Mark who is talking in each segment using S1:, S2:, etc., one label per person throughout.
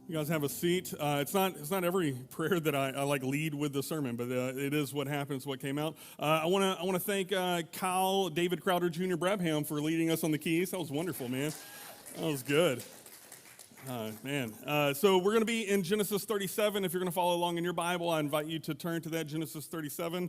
S1: You guys have a seat. It's not every prayer that I like lead with the sermon, but it is what happens, what came out. I want to thank Kyle David Crowder Jr. Brabham for leading us on the keys. That was wonderful, man. That was good. Man. So we're going to be in Genesis 37. If you're going to follow along in your Bible, I invite you to turn to that, Genesis 37.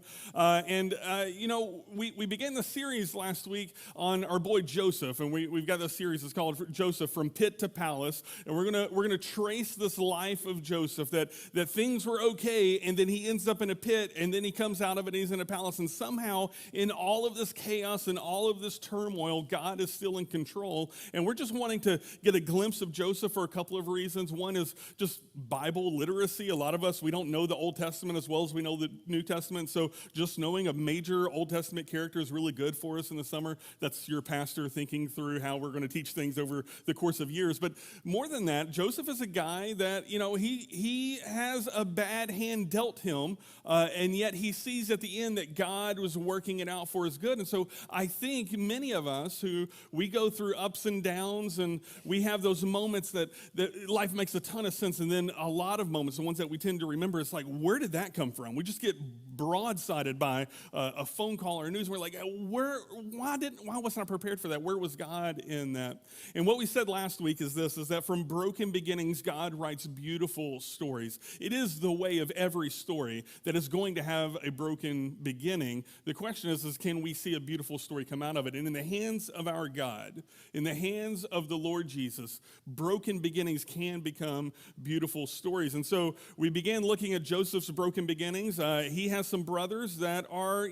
S1: We began the series last week on our boy Joseph, and we've got this series. It's called Joseph from Pit to Palace, and we're gonna trace this life of Joseph, that things were okay, and then he ends up in a pit, and then he comes out of it, and he's in a palace, and somehow in all of this chaos and all of this turmoil, God is still in control, and we're just wanting to get a glimpse of Joseph for a couple of reasons. One is just Bible literacy. A lot of us, we don't know the Old Testament as well as we know the New Testament, so just knowing a major Old Testament character is really good for us in the summer. That's your pastor thinking through how we're going to teach things over the course of years. But more than that, Joseph is a guy that, he has a bad hand dealt him, and yet he sees at the end that God was working it out for his good. And so I think many of us who we go through ups and downs, and we have those moments that life makes a ton of sense, and then a lot of moments, the ones that we tend to remember, it's like, where did that come from? We just get broadsided by a phone call or news. We're like, why wasn't I prepared for that? Where was God in that? And what we said last week is that from broken beginnings, God writes beautiful stories. It is the way of every story that is going to have a broken beginning. The question is can we see a beautiful story come out of it? And in the hands of our God, in the hands of the Lord Jesus, broken beginnings can become beautiful stories. And so we began looking at Joseph's broken beginnings. He has some brothers that are,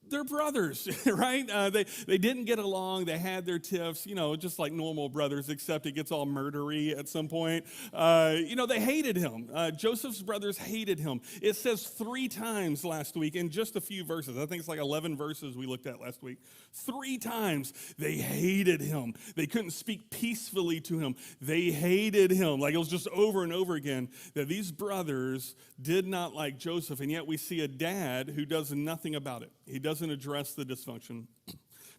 S1: they're brothers, right? They didn't get along. They had their tiffs, just like normal brothers, except it gets all murdery at some point. They hated him. Joseph's brothers hated him. It says 3 times last week in just a few verses. I think it's like 11 verses we looked at last week. 3 times they hated him. They couldn't speak peacefully to him. They hated him. Like it was just over and over again that these brothers did not like Joseph, and yet we see a dad who does nothing about it. He doesn't address the dysfunction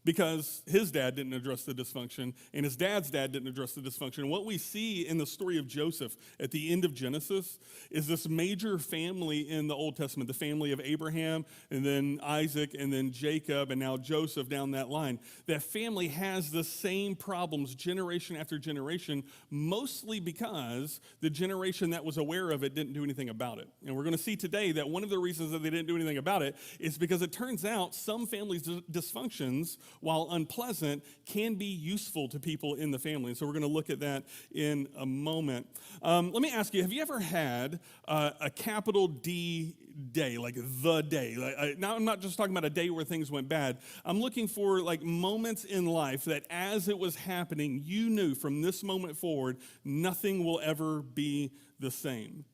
S1: because his dad didn't address the dysfunction and his dad's dad didn't address the dysfunction. And what we see in the story of Joseph at the end of Genesis is this major family in the Old Testament, the family of Abraham and then Isaac and then Jacob and now Joseph down that line. That family has the same problems generation after generation, mostly because the generation that was aware of it didn't do anything about it. And we're going to see today that one of the reasons that they didn't do anything about it is because it turns out some families' dysfunctions, while unpleasant, can be useful to people in the family. And so we're going to look at that in a moment. Let me ask you, have you ever had a capital D day, like the day? Now I'm not just talking about a day where things went bad. I'm looking for like moments in life that as it was happening, you knew from this moment forward, nothing will ever be the same.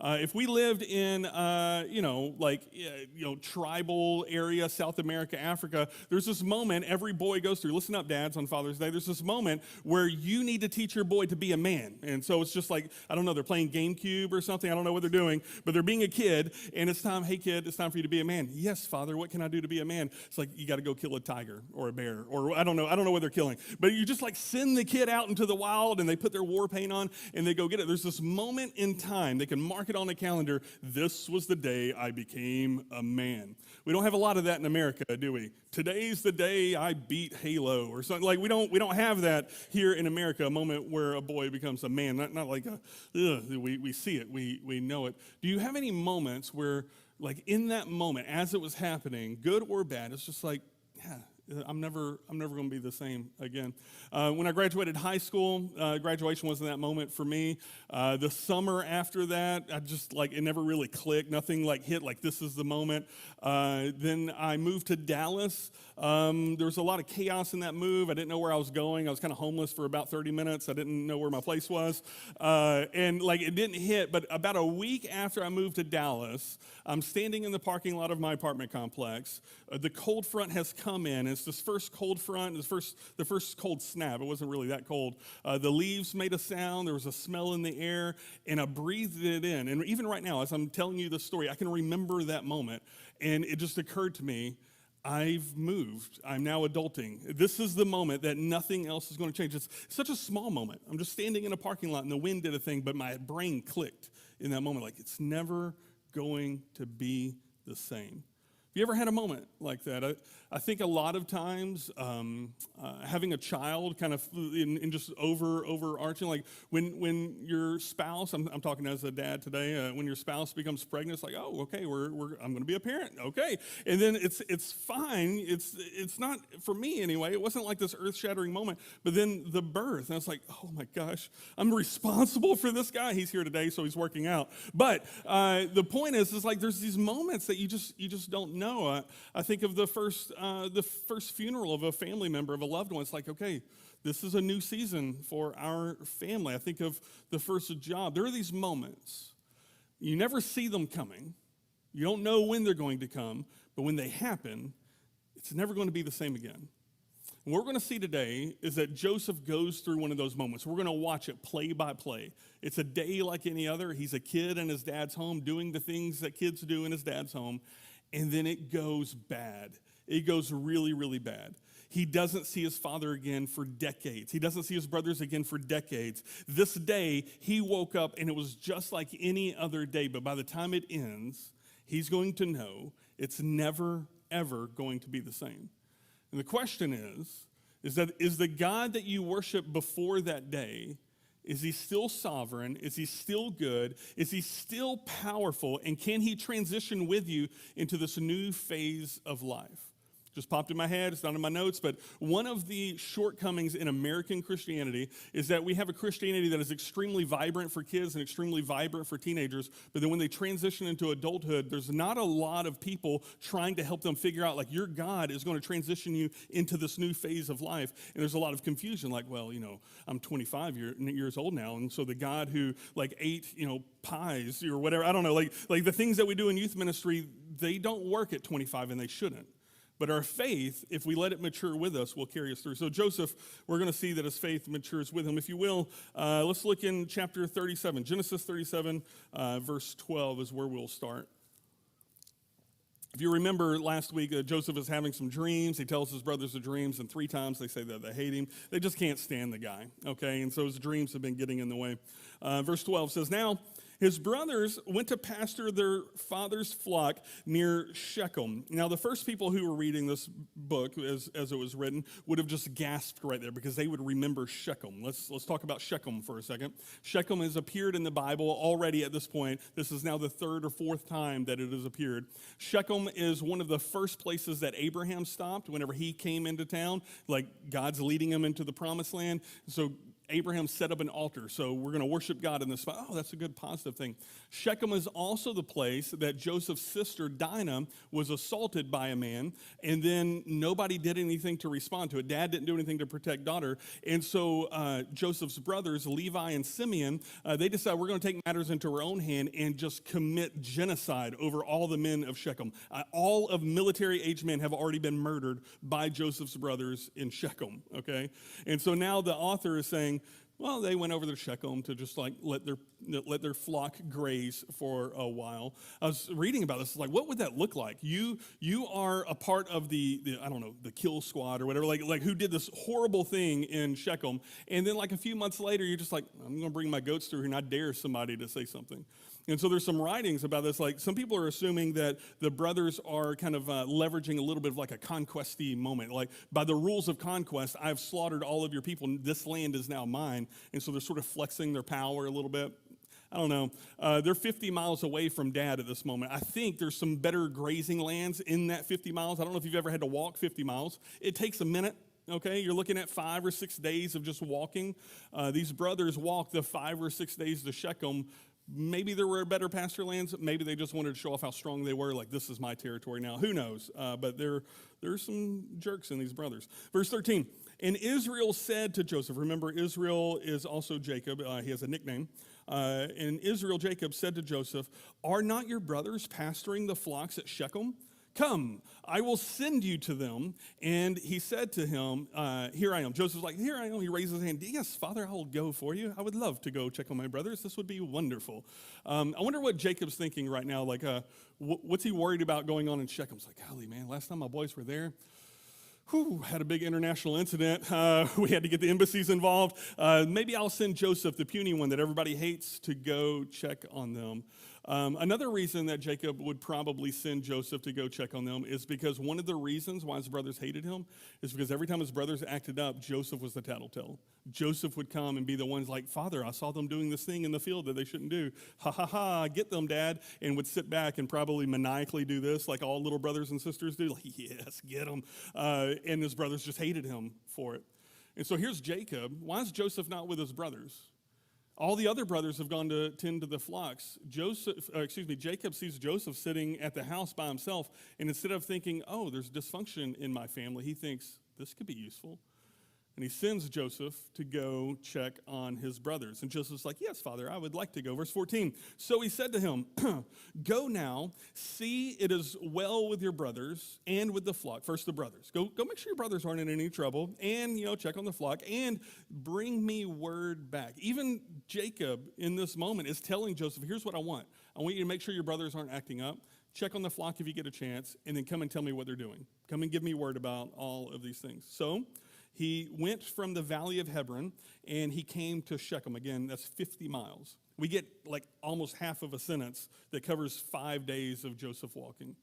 S1: If we lived in, tribal area, South America, Africa, there's this moment every boy goes through. Listen up, dads, on Father's Day. There's this moment where you need to teach your boy to be a man. And so it's just like, I don't know, they're playing GameCube or something. I don't know what they're doing, but they're being a kid, and it's time, hey, kid, it's time for you to be a man. Yes, Father, what can I do to be a man? It's like, you got to go kill a tiger or a bear, or I don't know what they're killing. But you just like send the kid out into the wild, and they put their war paint on, and they go get it. There's this moment in time. They can mark it on a calendar. This was the day I became a man. We don't have a lot of that in America, do we? Today's the day I beat Halo or something. Like we don't have that here in America, a moment where a boy becomes a man. Not like we see it, we know it. Do you have any moments where, like in that moment, as it was happening, good or bad, it's just like, yeah, I'm never going to be the same again. When I graduated high school, graduation wasn't that moment for me. The summer after that, I just it never really clicked. Nothing hit this is the moment. Then I moved to Dallas. There was a lot of chaos in that move. I didn't know where I was going. I was kind of homeless for about 30 minutes. I didn't know where my place was. It didn't hit, but about a week after I moved to Dallas, I'm standing in the parking lot of my apartment complex. The cold front has come in. It's this first cold front, the first cold snap. It wasn't really that cold. The leaves made a sound. There was a smell in the air, and I breathed it in. And even right now, as I'm telling you this story, I can remember that moment. And it just occurred to me, I've moved. I'm now adulting. This is the moment that nothing else is going to change. It's such a small moment. I'm just standing in a parking lot and the wind did a thing, but my brain clicked in that moment. Like, it's never going to be the same. Have you ever had a moment like that? I think a lot of times having a child kind of in just overarching, like when your spouse, I'm talking as a dad today, when your spouse becomes pregnant, it's like, oh, okay, I'm going to be a parent, okay. And then it's fine. It's not, for me anyway, it wasn't like this earth-shattering moment, but then the birth, and it's like, oh my gosh, I'm responsible for this guy. He's here today, so he's working out. But the point is like there's these moments that you just don't know. I think of the first funeral of a family member, of a loved one. It's like, okay, this is a new season for our family. I think of the first job. There are these moments. You never see them coming. You don't know when they're going to come, but when they happen, it's never going to be the same again. And what we're going to see today is that Joseph goes through one of those moments. We're going to watch it play by play. It's a day like any other. He's a kid in his dad's home doing the things that kids do in his dad's home. And then it goes bad. It goes really, really bad. He doesn't see his father again for decades. He doesn't see his brothers again for decades. This day, he woke up and it was just like any other day. But by the time it ends, he's going to know it's never, ever going to be the same. And the question is the God that you worship before that day, is he still sovereign? Is he still good? Is he still powerful? And can he transition with you into this new phase of life? Just popped in my head, it's not in my notes, but one of the shortcomings in American Christianity is that we have a Christianity that is extremely vibrant for kids and extremely vibrant for teenagers, but then when they transition into adulthood, there's not a lot of people trying to help them figure out, like, your God is going to transition you into this new phase of life, and there's a lot of confusion, like, well, I'm 25 years old now, and so the God who, like, ate, pies or whatever, I don't know, like the things that we do in youth ministry, they don't work at 25 and they shouldn't. But our faith, if we let it mature with us, will carry us through. So Joseph, we're going to see that his faith matures with him. If you will, let's look in chapter 37. Genesis 37, verse 12 is where we'll start. If you remember last week, Joseph is having some dreams. He tells his brothers the dreams, and 3 times they say that they hate him. They just can't stand the guy, okay? And so his dreams have been getting in the way. Verse 12 says, now his brothers went to pasture their father's flock near Shekem. Now, the first people who were reading this book as it was written would have just gasped right there because they would remember Shekem. Let's talk about Shekem for a second. Shekem has appeared in the Bible already at this point. This is now the 3rd or 4th time that it has appeared. Shekem is one of the first places that Abraham stopped whenever he came into town, like God's leading him into the promised land. So Abraham set up an altar, so we're going to worship God in this spot. Oh, that's a good positive thing. Shechem is also the place that Joseph's sister Dinah was assaulted by a man, and then nobody did anything to respond to it. Dad didn't do anything to protect daughter, and so Joseph's brothers, Levi and Simeon, they decided we're going to take matters into our own hand and just commit genocide over all the men of Shechem. All of military-aged men have already been murdered by Joseph's brothers in Shechem, okay? And so now the author is saying, well, they went over to Shekem to just like let their flock graze for a while. I was reading about this. It's like, what would that look like? You are a part of the I don't know, the kill squad or whatever, like who did this horrible thing in Shekem, and then like a few months later, you're just like, I'm going to bring my goats through here, and I dare somebody to say something. And so there's some writings about this. Like some people are assuming that the brothers are kind of leveraging a little bit of like a conquesty moment. Like by the rules of conquest, I've slaughtered all of your people. And this land is now mine. And so they're sort of flexing their power a little bit. I don't know. They're 50 miles away from Dad at this moment. I think there's some better grazing lands in that 50 miles. I don't know if you've ever had to walk 50 miles. It takes a minute. Okay, you're looking at 5 or 6 days of just walking. These brothers walked the 5 or 6 days to Shechem. Maybe there were better pasture lands. Maybe they just wanted to show off how strong they were. Like, this is my territory now. Who knows? But there's some jerks in these brothers. Verse 13, and Israel said to Joseph, remember, Israel is also Jacob. He has a nickname. And Israel, Jacob, said to Joseph, are not your brothers pasturing the flocks at Shechem? Come, I will send you to them. And he said to him, here I am. Joseph's like, here I am. He raises his hand. Yes, Father, I will go for you. I would love to go check on my brothers. This would be wonderful. I wonder what Jacob's thinking right now. Like, what's he worried about going on in Shechem? It's like, golly, man, last time my boys were there, had a big international incident. We had to get the embassies involved. Maybe I'll send Joseph, the puny one that everybody hates, to go check on them. Another reason that Jacob would probably send Joseph to go check on them is because one of the reasons why his brothers hated him is because every time his brothers acted up, Joseph was the tattletale. Joseph would come and be the ones like, Father, I saw them doing this thing in the field that they shouldn't do. Ha, ha, ha, get them, Dad. And would sit back and probably maniacally do this like all little brothers and sisters do. Like, yes, get them. And his brothers just hated him for it. And so here's Jacob. Why is Joseph not with his brothers? All the other brothers have gone to tend to the flocks. Jacob sees Joseph sitting at the house by himself, and instead of thinking, oh, there's dysfunction in my family, he thinks, this could be useful. And he sends Joseph to go check on his brothers. And Joseph's like, yes, Father, I would like to go. Verse 14, so he said to him, go now, see it is well with your brothers and with the flock. First, the brothers. Go make sure your brothers aren't in any trouble, and, check on the flock, and bring me word back. Even Jacob, in this moment, is telling Joseph, here's what I want. I want you to make sure your brothers aren't acting up. Check on the flock if you get a chance, and then come and tell me what they're doing. Come and give me word about all of these things. So he went from the valley of Hebron, and he came to Shekem. Again, that's 50 miles. We get like almost half of a sentence that covers 5 days of Joseph walking.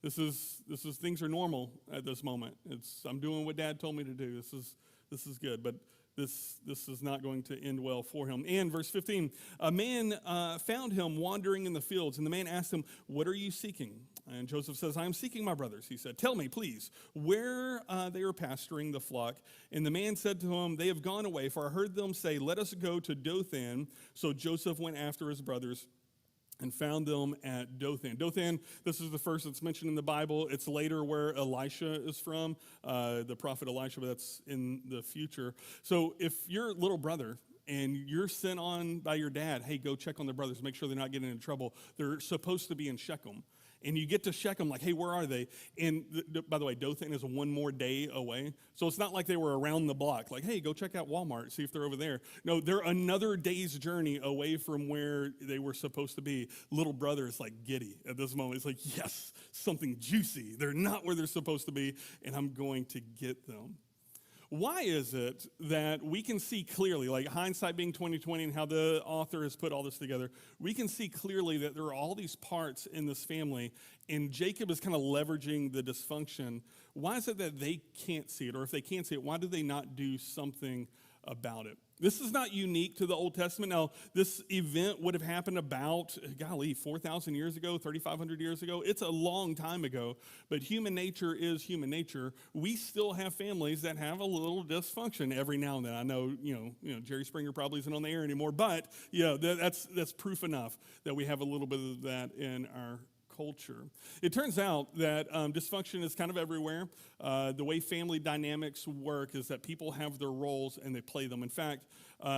S1: This is things are normal at this moment. I'm doing what Dad told me to do. This is good, but this is not going to end well for him. And verse 15, a man found him wandering in the fields, and the man asked him, what are you seeking? And Joseph says, I am seeking my brothers. He said, tell me, please, where they are pasturing the flock. And the man said to him, they have gone away, for I heard them say, let us go to Dothan. So Joseph went after his brothers and found them at Dothan. Dothan, this is the first that's mentioned in the Bible. It's later where Elisha is from, the prophet Elisha, but that's in the future. So if your little brother and you're sent on by your dad, hey, go check on the brothers, make sure they're not getting into trouble. They're supposed to be in Shekem. And you get to Shekem, like, hey, where are they? And by the way, Dothan is one more day away. So it's not like they were around the block. Like, hey, go check out Walmart, see if they're over there. No, they're another day's journey away from where they were supposed to be. Little brother is like giddy at this moment. It's like, yes, something juicy. They're not where they're supposed to be, and I'm going to get them. Why is it that we can see clearly, like hindsight being 20/20 and how the author has put all this together, we can see clearly that there are all these parts in this family, and Jacob is kind of leveraging the dysfunction. Why is it that they can't see it? Or if they can't see it, why do they not do something about it? This is not unique to the Old Testament. Now, this event would have happened about, 4,000 years ago, 3,500 years ago. It's a long time ago, but human nature is human nature. We still have families that have a little dysfunction every now and then. I know, Jerry Springer probably isn't on the air anymore, but that's proof enough that we have a little bit of that in our culture. It turns out that dysfunction is kind of everywhere. The way family dynamics work is that people have their roles and they play them. In fact,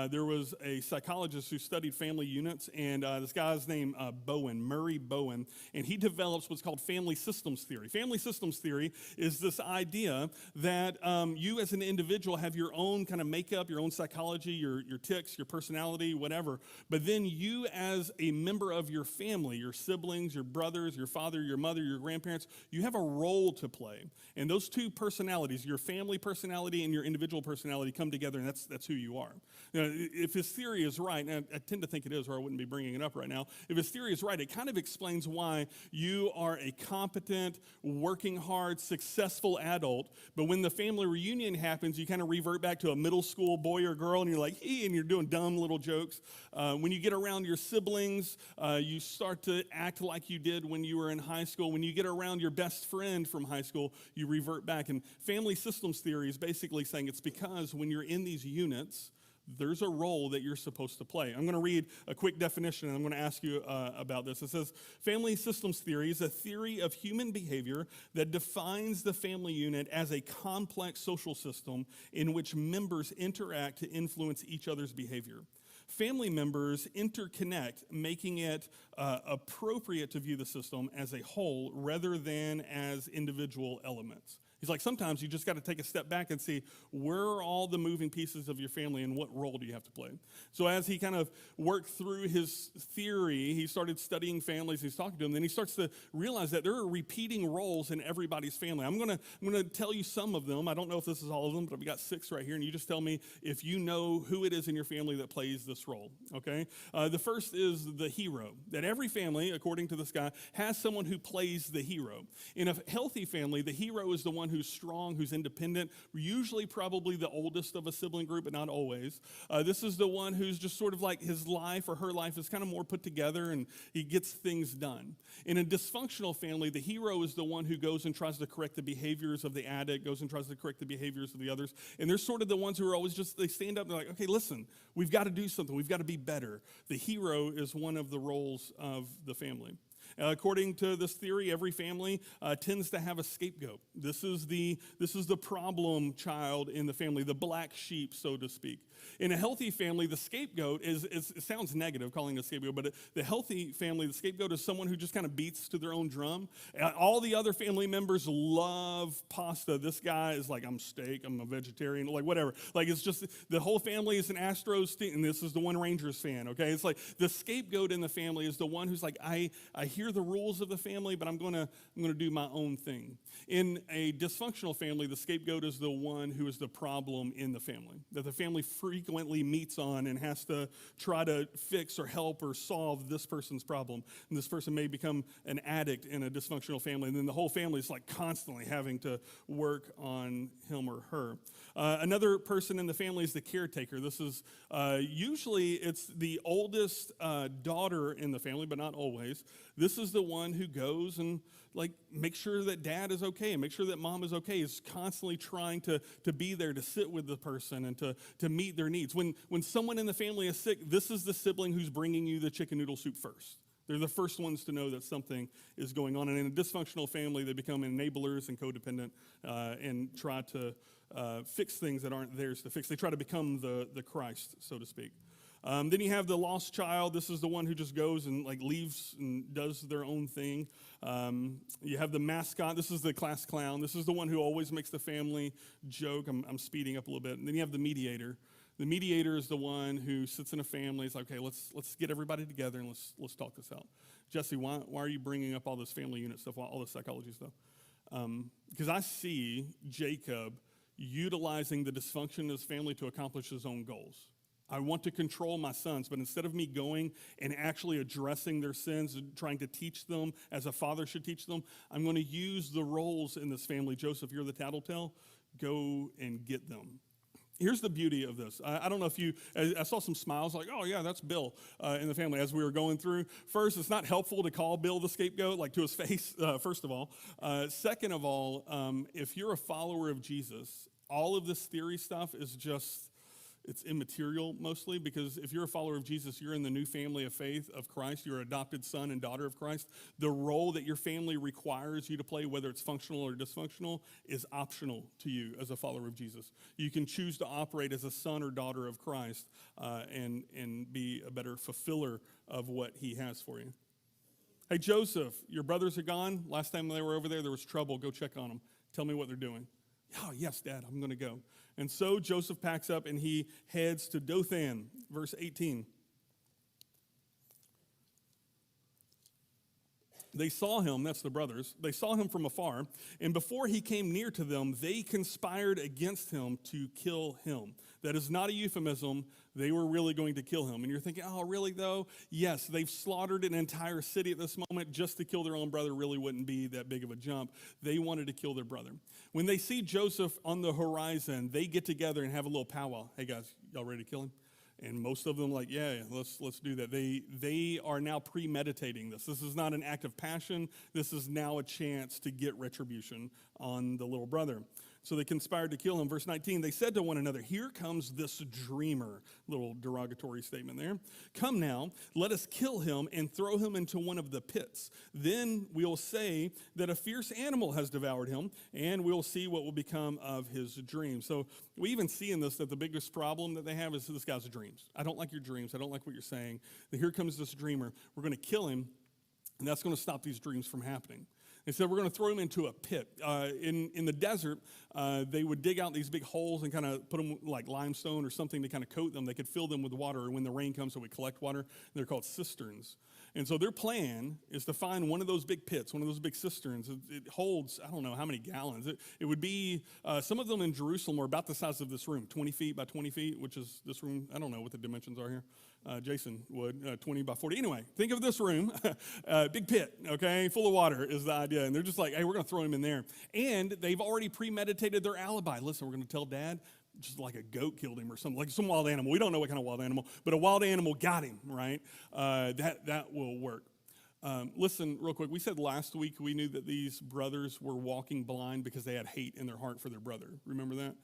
S1: there was a psychologist who studied family units, and this guy's named Murray Bowen, and he develops what's called family systems theory. Family systems theory is this idea that you as an individual have your own kind of makeup, your own psychology, your tics, your personality, whatever, but then you as a member of your family, your siblings, your brothers, your father, your mother, your grandparents, you have a role to play. And those two personalities, your family personality and your individual personality, come together, and that's who you are. If his theory is right, and I tend to think it is, or I wouldn't be bringing it up right now. If his theory is right, it kind of explains why you are a competent, working hard, successful adult, but when the family reunion happens, you kind of revert back to a middle school boy or girl, and you're like, hey, and you're doing dumb little jokes. When you get around your siblings, you start to act like you did when you were in high school. When you get around your best friend from high school, you revert back. And family systems theory is basically saying it's because when you're in these units, there's a role that you're supposed to play. I'm going to read a quick definition, and I'm going to ask you about this. It says, family systems theory is a theory of human behavior that defines the family unit as a complex social system in which members interact to influence each other's behavior. family members interconnect, making it appropriate to view the system as a whole rather than as individual elements. He's like, sometimes you just got to take a step back and see where are all the moving pieces of your family and what role do you have to play. So as he kind of worked through his theory, he started studying families, he's talking to them, then he starts to realize that there are repeating roles in everybody's family. I'm gonna tell you some of them. I don't know if this is all of them, but I've got 6 right here, and you just tell me if you know who it is in your family that plays this role, okay? The first is the hero. That every family, according to this guy, has someone who plays the hero. In a healthy family, the hero is the one who's strong, who's independent, usually probably the oldest of a sibling group, but not always. This is the one who's just sort of like his life or her life is kind of more put together and he gets things done. In a dysfunctional family, the hero is the one who goes and tries to correct the behaviors of the addict, goes and tries to correct the behaviors of the others. And they're sort of the ones who are always just, they stand up and they're like, okay, listen, we've got to do something. We've got to be better. The hero is one of the roles of the family. According to this theory, every family tends to have a scapegoat. This is the problem child in the family, the black sheep, so to speak. In a healthy family, the scapegoat it sounds negative calling it a scapegoat, but the healthy family, the scapegoat is someone who just kind of beats to their own drum. All the other family members love pasta. This guy is like, I'm steak, I'm a vegetarian, like whatever. Like it's just, the whole family is an Astros team, and this is the one Rangers fan, okay? It's like the scapegoat in the family is the one who's like, I hear the rules of the family, but I'm gonna do my own thing. In a dysfunctional family, the scapegoat is the one who is the problem in the family, that the family frequently meets on and has to try to fix or help or solve this person's problem. And this person may become an addict in a dysfunctional family, and then the whole family is like constantly having to work on him or her. Another person in the family is the caretaker. This is usually it's the oldest daughter in the family, but not always. This is the one who goes and like make sure that dad is okay and make sure that mom is okay, is constantly trying to be there to sit with the person and to meet their needs. When someone in the family is sick, this is the sibling who's bringing you the chicken noodle soup first. They're the first ones to know that something is going on. And in a dysfunctional family, they become enablers and codependent and try to fix things that aren't theirs to fix. They try to become the Christ, so to speak. Then you have the lost child. This is the one who just goes and like leaves and does their own thing. You have the mascot. This is the class clown. This is the one who always makes the family joke. I'm speeding up a little bit. And then you have the mediator. The mediator is the one who sits in a family. It's like, okay, let's get everybody together and let's talk this out. Jesse, why are you bringing up all this family unit stuff, all this psychology stuff? Because I see Jacob utilizing the dysfunction of his family to accomplish his own goals. I want to control my sons, but instead of me going and actually addressing their sins and trying to teach them as a father should teach them, I'm going to use the roles in this family. Joseph, you're the tattletale. Go and get them. Here's the beauty of this. I don't know if I saw some smiles like, oh yeah, that's Bill in the family as we were going through. First, it's not helpful to call Bill the scapegoat, like to his face, first of all. Second of all, if you're a follower of Jesus, all of this theory stuff is just, it's immaterial mostly, because if you're a follower of Jesus, you're in the new family of faith of Christ. You're an adopted son and daughter of Christ. The role that your family requires you to play, whether it's functional or dysfunctional, is optional to you as a follower of Jesus. You can choose to operate as a son or daughter of Christ and be a better fulfiller of what he has for you. Hey, Joseph, your brothers are gone. Last time they were over there was trouble. Go check on them. Tell me what they're doing. Oh, yes, Dad, I'm going to go. And so Joseph packs up and he heads to Dothan, verse 18. They saw him, that's the brothers, they saw him from afar, and before he came near to them, they conspired against him to kill him. That is not a euphemism. They were really going to kill him. And you're thinking, oh, really though? Yes, they've slaughtered an entire city at this moment. Just to kill their own brother really wouldn't be that big of a jump. They wanted to kill their brother. When they see Joseph on the horizon, they get together and have a little powwow. Hey guys, y'all ready to kill him? And most of them like, yeah, let's do that. They are now premeditating this. This is not an act of passion. This is now a chance to get retribution on the little brother. So they conspired to kill him. Verse 19, they said to one another, here comes this dreamer. Little derogatory statement there. Come now, let us kill him and throw him into one of the pits. Then we'll say that a fierce animal has devoured him, and we'll see what will become of his dreams. So we even see in this that the biggest problem that they have is this guy's dreams. I don't like your dreams. I don't like what you're saying. Here comes this dreamer. We're going to kill him, and that's going to stop these dreams from happening. They said, we're going to throw him into a pit. In the desert, they would dig out these big holes and kind of put them like limestone or something to kind of coat them. They could fill them with water, and when the rain comes, so we collect water. They're called cisterns. And so their plan is to find one of those big pits, one of those big cisterns. It holds, I don't know how many gallons. It would be, some of them in Jerusalem are about the size of this room, 20 feet by 20 feet, which is this room. I don't know what the dimensions are here. Jason would, 20 by 40. Anyway, think of this room, big pit, okay, full of water is the idea. And they're just like, hey, we're going to throw him in there. And they've already premeditated their alibi. Listen, we're going to tell Dad, just like a goat killed him or something, like some wild animal. We don't know what kind of wild animal, but a wild animal got him, right? That will work. Listen, real quick. We said last week we knew that these brothers were walking blind because they had hate in their heart for their brother. Remember that?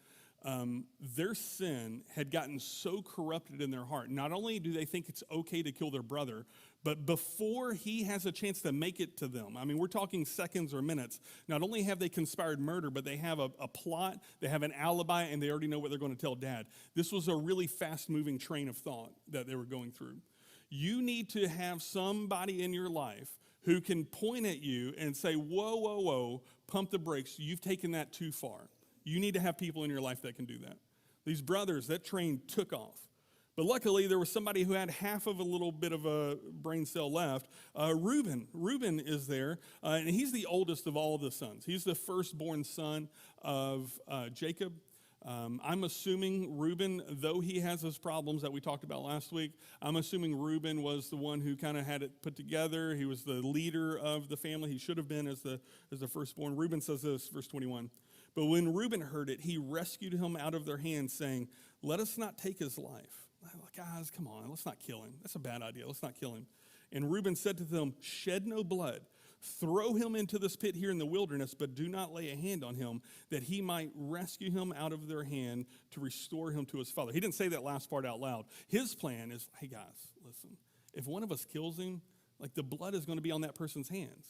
S1: Their sin had gotten so corrupted in their heart. Not only do they think it's okay to kill their brother, but before he has a chance to make it to them, I mean, we're talking seconds or minutes, not only have they conspired murder, but they have a plot, they have an alibi, and they already know what they're going to tell Dad. This was a really fast-moving train of thought that they were going through. You need to have somebody in your life who can point at you and say, whoa, whoa, whoa, pump the brakes. You've taken that too far. You need to have people in your life that can do that. These brothers, that train took off. But luckily, there was somebody who had half of a little bit of a brain cell left. Reuben is there, and he's the oldest of all of the sons. He's the firstborn son of Jacob. I'm assuming Reuben, though he has his problems that we talked about last week, I'm assuming Reuben was the one who kind of had it put together. He was the leader of the family. He should have been as the firstborn. Reuben says this, verse 21. But when Reuben heard it, he rescued him out of their hands, saying, let us not take his life. Guys, come on, let's not kill him. That's a bad idea. Let's not kill him. And Reuben said to them, shed no blood. Throw him into this pit here in the wilderness, but do not lay a hand on him, that he might rescue him out of their hand to restore him to his father. He didn't say that last part out loud. His plan is, hey guys, listen, if one of us kills him, like the blood is going to be on that person's hands.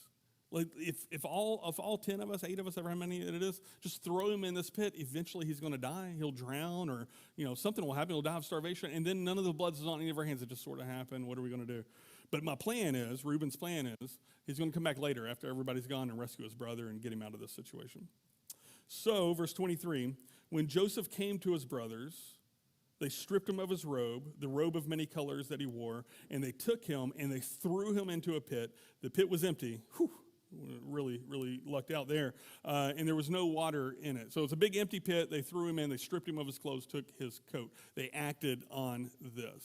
S1: Like if all 10 of us, 8 of us, however many it is, just throw him in this pit, eventually he's going to die. He'll drown, or something will happen. He'll die of starvation, and then none of the blood is on any of our hands. It just sort of happened. What are we going to do? But my plan is, Reuben's plan is, he's going to come back later after everybody's gone and rescue his brother and get him out of this situation. So, verse 23, when Joseph came to his brothers, they stripped him of his robe, the robe of many colors that he wore, and they took him and they threw him into a pit. The pit was empty. Whew. Really, really lucked out there. And there was no water in it. So it's a big empty pit. They threw him in. They stripped him of his clothes, took his coat. They acted on this.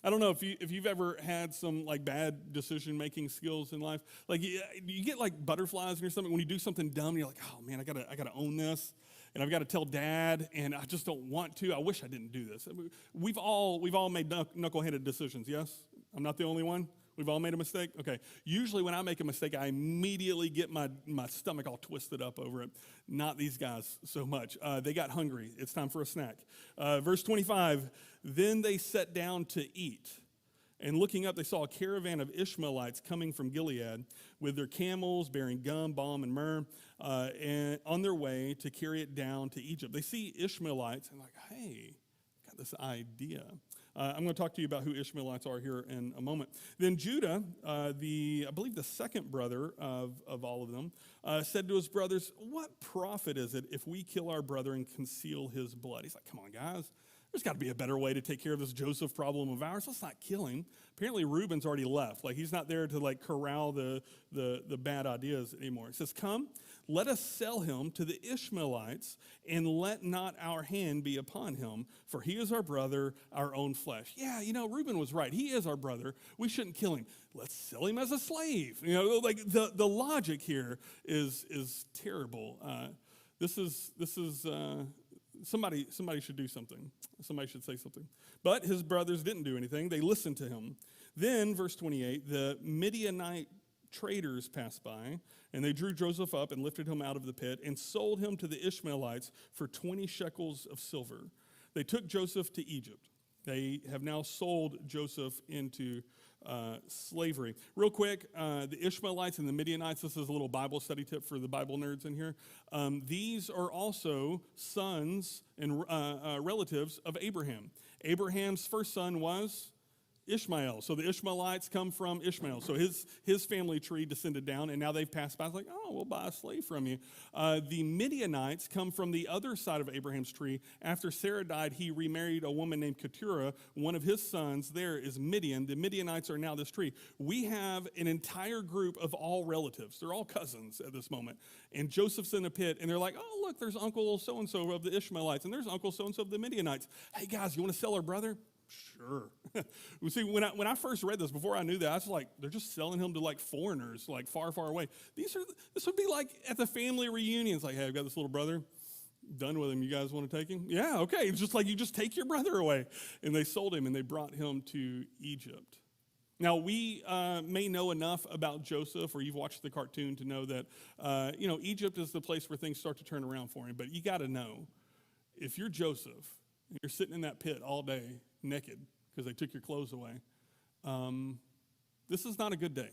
S1: I don't know if you've ever had some like bad decision-making skills in life. Like you get like butterflies in your stomach when you do something dumb. You're like, oh man, I gotta own this, and I've got to tell Dad, and I just don't want to. I wish I didn't do this. We've all made knuckleheaded decisions. Yes, I'm not the only one. We've all made a mistake? Okay. Usually when I make a mistake, I immediately get my stomach all twisted up over it. Not these guys so much. They got hungry. It's time for a snack. Verse 25, then they sat down to eat. And looking up, they saw a caravan of Ishmaelites coming from Gilead with their camels bearing gum, balm, and myrrh, and on their way to carry it down to Egypt. They see Ishmaelites and like, hey, got this idea. I'm going to talk to you about who Ishmaelites are here in a moment. Then Judah, I believe the second brother of all of them, said to his brothers, what profit is it if we kill our brother and conceal his blood? He's like, come on, guys. There's got to be a better way to take care of this Joseph problem of ours. Let's not kill him. Apparently, Reuben's already left. Like, he's not there to, like, corral the bad ideas anymore. He says, come, let us sell him to the Ishmaelites, and let not our hand be upon him, for he is our brother, our own flesh. Yeah, Reuben was right. He is our brother. We shouldn't kill him. Let's sell him as a slave. Like, the logic here is terrible. This is somebody should do something. Somebody should say something. But his brothers didn't do anything. They listened to him. Then, verse 28, the Midianite traders passed by, and they drew Joseph up and lifted him out of the pit and sold him to the Ishmaelites for 20 shekels of silver. They took Joseph to Egypt. They have now sold Joseph into slavery. Real quick, the Ishmaelites and the Midianites, this is a little Bible study tip for the Bible nerds in here. These are also sons and relatives of Abraham. Abraham's first son was Ishmael. So the Ishmaelites come from Ishmael. So his family tree descended down, and now they've passed by. It's like, oh, we'll buy a slave from you. The Midianites come from the other side of Abraham's tree. After Sarah died, he remarried a woman named Keturah. One of his sons there is Midian. The Midianites are now this tree. We have an entire group of all relatives. They're all cousins at this moment. And Joseph's in a pit, and they're like, oh, look, there's Uncle so-and-so of the Ishmaelites, and there's Uncle so-and-so of the Midianites. Hey, guys, you want to sell our brother? Sure. We see, when I first read this, before I knew that, I was like, they're just selling him to like foreigners, like far, far away. This would be like at the family reunions, like, hey, I've got this little brother, done with him. You guys want to take him? Yeah, okay. It's just like you just take your brother away. And they sold him, and they brought him to Egypt. Now, we may know enough about Joseph, or you've watched the cartoon to know that, Egypt is the place where things start to turn around for him. But you got to know, if you're Joseph, and you're sitting in that pit all day, naked, because they took your clothes away, this is not a good day.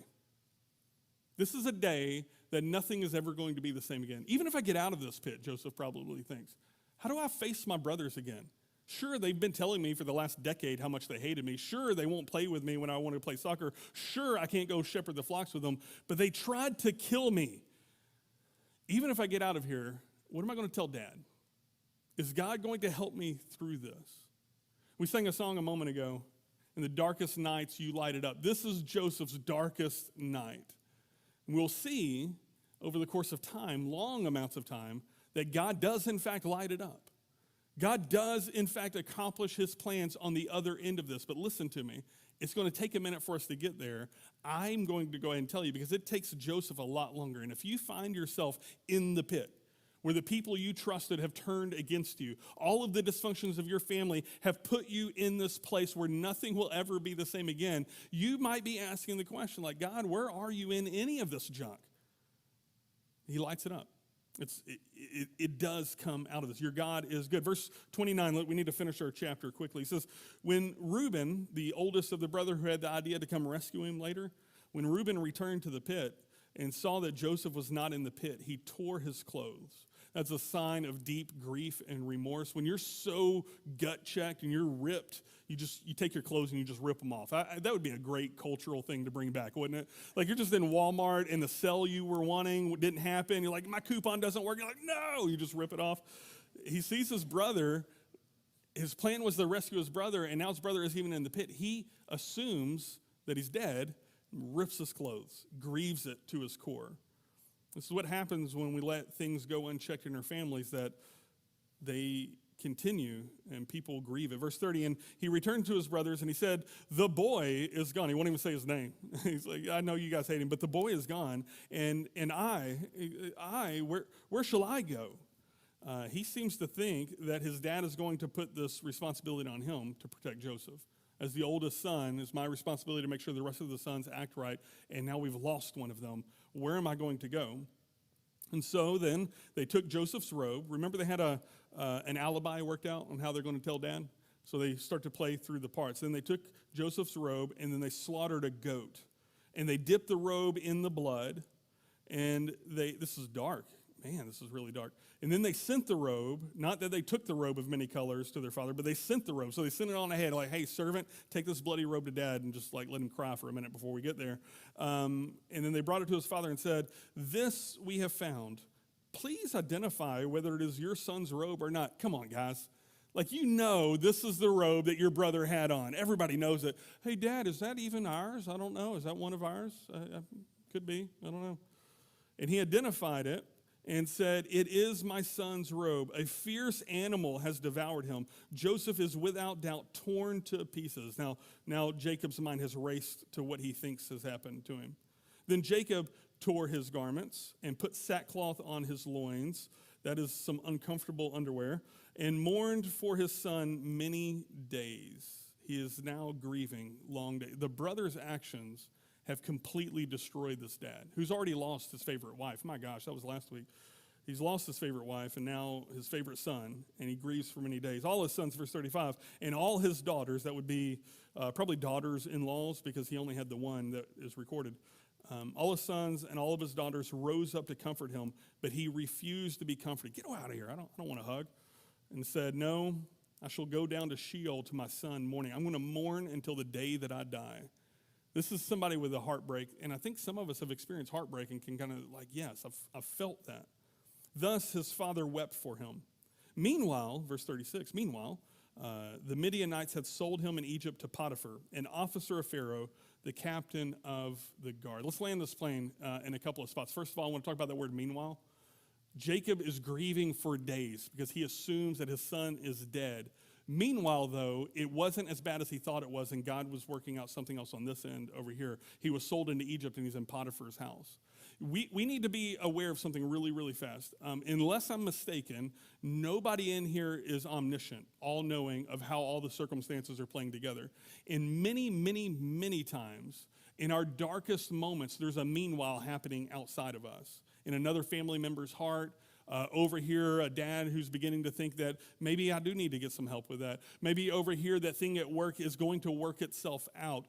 S1: This is a day that nothing is ever going to be the same again. Even if I get out of this pit, Joseph probably thinks, how do I face my brothers again? Sure, they've been telling me for the last decade how much they hated me. Sure, they won't play with me when I want to play soccer. Sure, I can't go shepherd the flocks with them, but they tried to kill me. Even if I get out of here, what am I going to tell Dad? Is God going to help me through this? We sang a song a moment ago, in the darkest nights you light it up. This is Joseph's darkest night. We'll see over the course of time, long amounts of time, that God does in fact light it up. God does in fact accomplish his plans on the other end of this. But listen to me, it's going to take a minute for us to get there. I'm going to go ahead and tell you, because it takes Joseph a lot longer. And if you find yourself in the pit, where the people you trusted have turned against you, all of the dysfunctions of your family have put you in this place where nothing will ever be the same again, you might be asking the question like, God, where are you in any of this junk? He lights it up. It does come out of this. Your God is good. Verse 29, look, we need to finish our chapter quickly. He says, when Reuben, the oldest of the brother who had the idea to come rescue him later, when Reuben returned to the pit and saw that Joseph was not in the pit, he tore his clothes. That's a sign of deep grief and remorse. When you're so gut-checked and you're ripped, you take your clothes and you just rip them off. That would be a great cultural thing to bring back, wouldn't it? Like you're just in Walmart and the sale you were wanting didn't happen. You're like, my coupon doesn't work. You're like, no, you just rip it off. He sees his brother. His plan was to rescue his brother, and now his brother is even in the pit. He assumes that he's dead, rips his clothes, grieves it to his core. This is what happens when we let things go unchecked in our families, that they continue and people grieve it. Verse 30, and he returned to his brothers and he said, the boy is gone. He won't even say his name. He's like, I know you guys hate him, but the boy is gone. And where shall I go? He seems to think that his dad is going to put this responsibility on him to protect Joseph. As the oldest son, it's my responsibility to make sure the rest of the sons act right, and now we've lost one of them. Where am I going to go? And so then they took Joseph's robe. Remember they had an alibi worked out on how they're going to tell Dad? So they start to play through the parts. Then they took Joseph's robe, and then they slaughtered a goat. And they dipped the robe in the blood, and this is dark. Man, this is really dark. And then they sent the robe, not that they took the robe of many colors to their father, but they sent the robe. So they sent it on ahead, like, hey, servant, take this bloody robe to Dad and just like let him cry for a minute before we get there. And then they brought it to his father and said, this we have found. Please identify whether it is your son's robe or not. Come on, guys. Like, this is the robe that your brother had on. Everybody knows it. Hey, Dad, is that even ours? I don't know. Is that one of ours? Could be. I don't know. And he identified it and said, it is my son's robe. A fierce animal has devoured him. Joseph is without doubt torn to pieces. Now Jacob's mind has raced to what he thinks has happened to him. Then Jacob tore his garments and put sackcloth on his loins. That is some uncomfortable underwear. And mourned for his son many days. He is now grieving long days. The brother's actions have completely destroyed this dad who's already lost his favorite wife. My gosh, that was last week. He's lost his favorite wife and now his favorite son, and he grieves for many days. All his sons, verse 35, and all his daughters, that would be probably daughters-in-laws because he only had the one that is recorded. All his sons and all of his daughters rose up to comfort him, but he refused to be comforted. Get out of here. I don't want a hug. And said, no, I shall go down to Sheol to my son mourning. I'm going to mourn until the day that I die. This is somebody with a heartbreak, and I think some of us have experienced heartbreak and can kind of like, yes, I've felt that. Thus his father wept for him. Meanwhile, verse 36, the Midianites had sold him in Egypt to Potiphar, an officer of Pharaoh, the captain of the guard. Let's land this plane in a couple of spots. First of all, I want to talk about that word meanwhile. Jacob is grieving for days because he assumes that his son is dead. Meanwhile, though, it wasn't as bad as he thought it was, and God was working out something else on this end over here. He was sold into Egypt, and he's in Potiphar's house. We need to be aware of something really, really fast. Unless I'm mistaken, nobody in here is omniscient, all-knowing of how all the circumstances are playing together. And many, many, many times, in our darkest moments, there's a meanwhile happening outside of us. In another family member's heart, over here, a dad who's beginning to think that maybe I do need to get some help with that. Maybe over here, that thing at work is going to work itself out.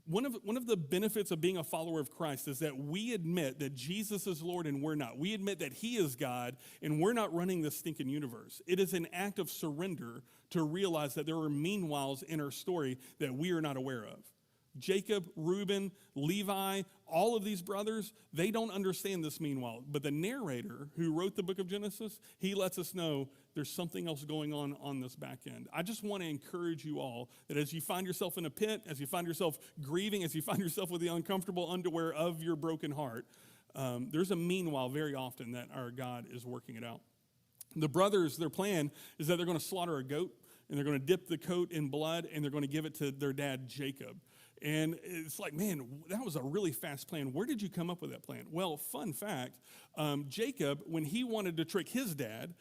S1: One of the benefits of being a follower of Christ is that we admit that Jesus is Lord and we're not. We admit that he is God and we're not running this stinking universe. It is an act of surrender to realize that there are meanwhiles in our story that we are not aware of. Jacob, Reuben, Levi, all of these brothers, they don't understand this meanwhile. But the narrator who wrote the book of Genesis, he lets us know there's something else going on this back end. I just want to encourage you all that as you find yourself in a pit, as you find yourself grieving, as you find yourself with the uncomfortable underwear of your broken heart, there's a meanwhile very often that our God is working it out. The brothers, their plan is that they're going to slaughter a goat, and they're going to dip the coat in blood, and they're going to give it to their dad, Jacob. And it's like, man, that was a really fast plan. Where did you come up with that plan? Well, fun fact, Jacob, when he wanted to trick his dad,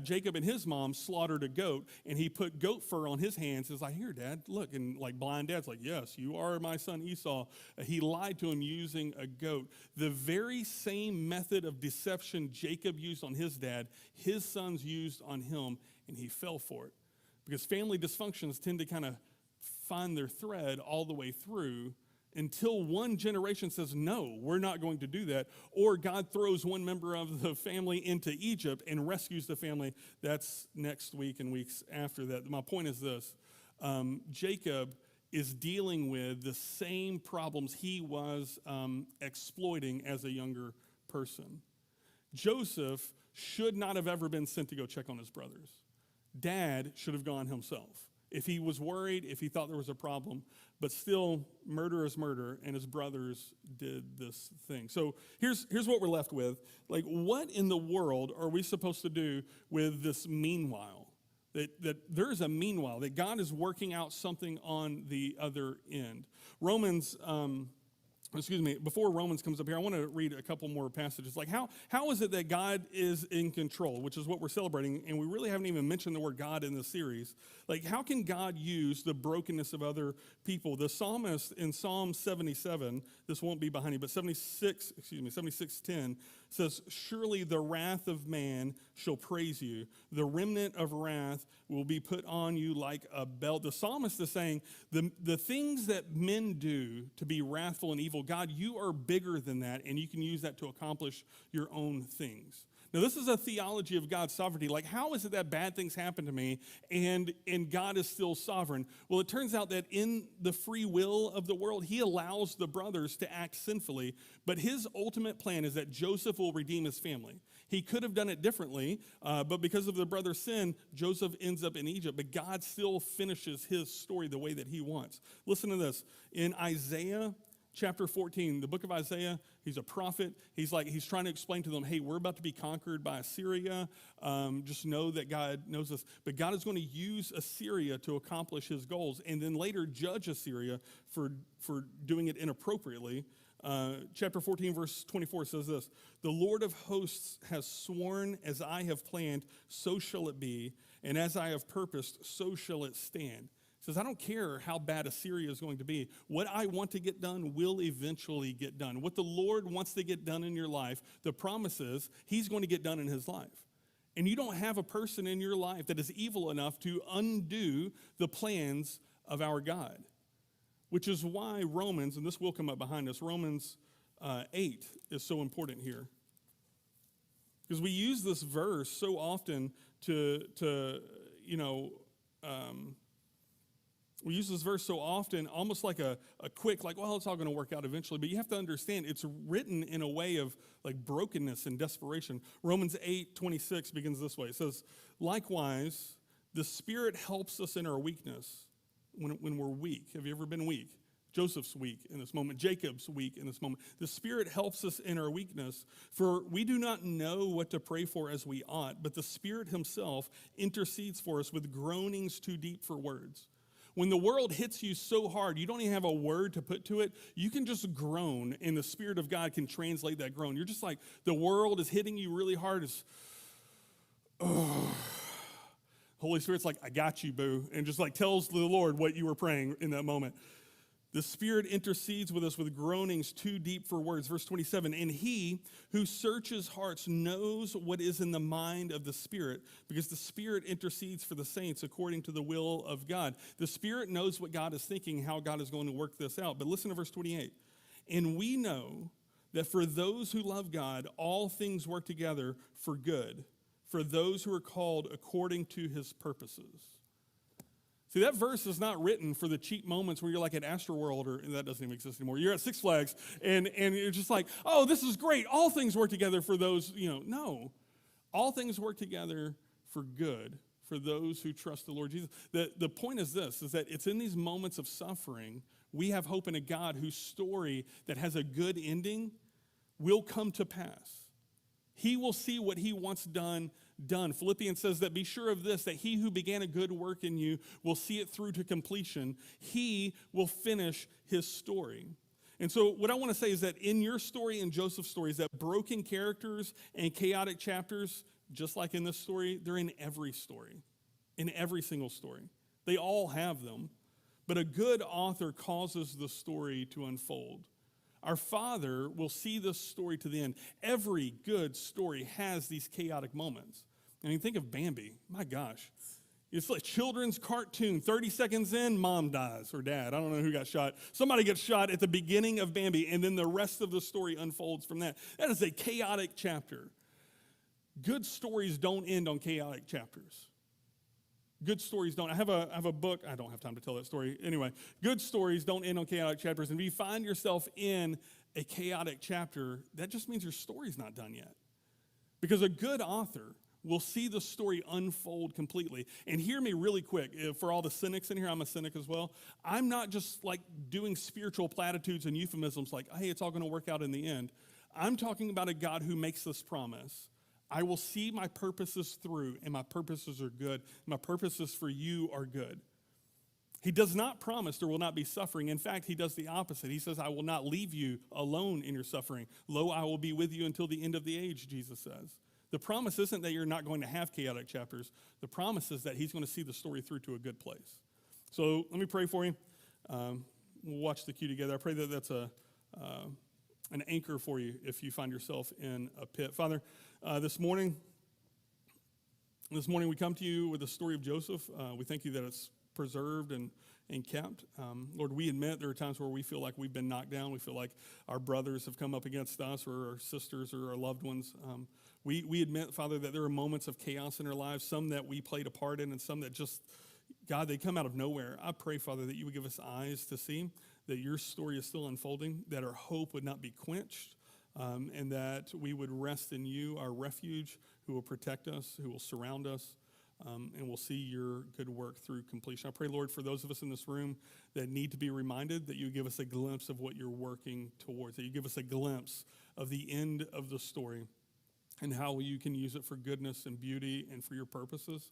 S1: Jacob and his mom slaughtered a goat, and he put goat fur on his hands. He's like, here, Dad, look. And like blind dad's like, yes, you are my son Esau. He lied to him using a goat. The very same method of deception Jacob used on his dad, his sons used on him, and he fell for it. Because family dysfunctions tend to kind of find their thread all the way through until one generation says, no, we're not going to do that. Or God throws one member of the family into Egypt and rescues the family. That's next week and weeks after that. My point is this. Jacob is dealing with the same problems he was exploiting as a younger person. Joseph should not have ever been sent to go check on his brothers. Dad should have gone himself. If he was worried, if he thought there was a problem, but still, murder is murder, and his brothers did this thing. So here's what we're left with. Like, what in the world are we supposed to do with this meanwhile? That there is a meanwhile, that God is working out something on the other end. Before Romans comes up here, I want to read a couple more passages. Like, how is it that God is in control, which is what we're celebrating, and we really haven't even mentioned the word God in this series. Like, how can God use the brokenness of other people? The psalmist in Psalm 77, this won't be behind you, but 76:10 says, surely the wrath of man shall praise you. The remnant of wrath will be put on you like a belt. The psalmist is saying, the things that men do to be wrathful and evil, God, you are bigger than that, and you can use that to accomplish your own things. Now, this is a theology of God's sovereignty. Like, how is it that bad things happen to me and God is still sovereign? Well, it turns out that in the free will of the world, he allows the brothers to act sinfully, but his ultimate plan is that Joseph will redeem his family. He could have done it differently, but because of the brother's sin, Joseph ends up in Egypt, but God still finishes his story the way that he wants. Listen to this. In Isaiah chapter 14, the book of Isaiah, he's a prophet. He's trying to explain to them, hey, we're about to be conquered by Assyria. Just know that God knows this. But God is going to use Assyria to accomplish his goals and then later judge Assyria for doing it inappropriately. Chapter 14, verse 24 says this, the Lord of hosts has sworn, as I have planned, so shall it be, and as I have purposed, so shall it stand. says, I don't care how bad Assyria is going to be. What I want to get done will eventually get done. What the Lord wants to get done in your life, the promise is he's going to get done in his life. And you don't have a person in your life that is evil enough to undo the plans of our God, which is why Romans, and this will come up behind us, Romans 8 is so important here. Because we use this verse so often we use this verse so often, almost like a quick, like, well, it's all going to work out eventually. But you have to understand, it's written in a way of like brokenness and desperation. Romans 8:26 begins this way. It says, likewise, the Spirit helps us in our weakness when we're weak. Have you ever been weak? Joseph's weak in this moment. Jacob's weak in this moment. The Spirit helps us in our weakness, for we do not know what to pray for as we ought, but the Spirit himself intercedes for us with groanings too deep for words. When the world hits you so hard, you don't even have a word to put to it, you can just groan, and the Spirit of God can translate that groan. You're just like, the world is hitting you really hard. It's, Holy Spirit's like, I got you, boo, and just like tells the Lord what you were praying in that moment. The Spirit intercedes with us with groanings too deep for words. Verse 27, and he who searches hearts knows what is in the mind of the Spirit, because the Spirit intercedes for the saints according to the will of God. The Spirit knows what God is thinking, how God is going to work this out. But listen to verse 28. And we know that for those who love God, all things work together for good, for those who are called according to his purposes. See, that verse is not written for the cheap moments where you're like at Astroworld, or that doesn't even exist anymore. You're at Six Flags, and you're just like, oh, this is great. All things work together for those, No. All things work together for good, for those who trust the Lord Jesus. The point is this, is that it's in these moments of suffering, we have hope in a God whose story that has a good ending will come to pass. He will see what he wants done. Philippians says that be sure of this, that he who began a good work in you will see it through to completion. He will finish his story. And so what I want to say is that in your story and Joseph's story is that broken characters and chaotic chapters, just like in this story, they're in every story, in every single story. They all have them. But a good author causes the story to unfold. Our Father will see this story to the end. Every good story has these chaotic moments. I mean, think of Bambi. My gosh. It's like children's cartoon. 30 seconds in, mom dies, or dad. I don't know who got shot. Somebody gets shot at the beginning of Bambi, and then the rest of the story unfolds from that. That is a chaotic chapter. Good stories don't end on chaotic chapters. Good stories don't. I have a book. I don't have time to tell that story. Anyway, good stories don't end on chaotic chapters. And if you find yourself in a chaotic chapter, that just means your story's not done yet. Because a good author will see the story unfold completely. And hear me really quick. For all the cynics in here, I'm a cynic as well. I'm not just like doing spiritual platitudes and euphemisms like, hey, it's all going to work out in the end. I'm talking about a God who makes this promise. I will see my purposes through, and my purposes are good. My purposes for you are good. He does not promise there will not be suffering. In fact, he does the opposite. He says, I will not leave you alone in your suffering. Lo, I will be with you until the end of the age, Jesus says. The promise isn't that you're not going to have chaotic chapters. The promise is that he's going to see the story through to a good place. So let me pray for you. We'll watch the cue together. I pray that that's an anchor for you if you find yourself in a pit. Father, this morning we come to you with the story of Joseph. We thank you that it's preserved and kept. Lord, we admit there are times where we feel like we've been knocked down. We feel like our brothers have come up against us, or our sisters, or our loved ones. We admit, Father, that there are moments of chaos in our lives, some that we played a part in and some that just, God, they come out of nowhere. I pray, Father, that you would give us eyes to see that your story is still unfolding, that our hope would not be quenched, and that we would rest in you, our refuge, who will protect us, who will surround us, and we'll see your good work through completion. I pray, Lord, for those of us in this room that need to be reminded that you give us a glimpse of what you're working towards, that you give us a glimpse of the end of the story and how you can use it for goodness and beauty and for your purposes,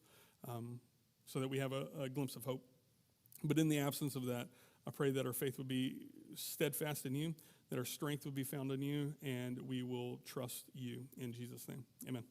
S1: so that we have a glimpse of hope. But in the absence of that, I pray that our faith would be steadfast in you, that our strength would be found in you, and we will trust you. In Jesus' name, amen.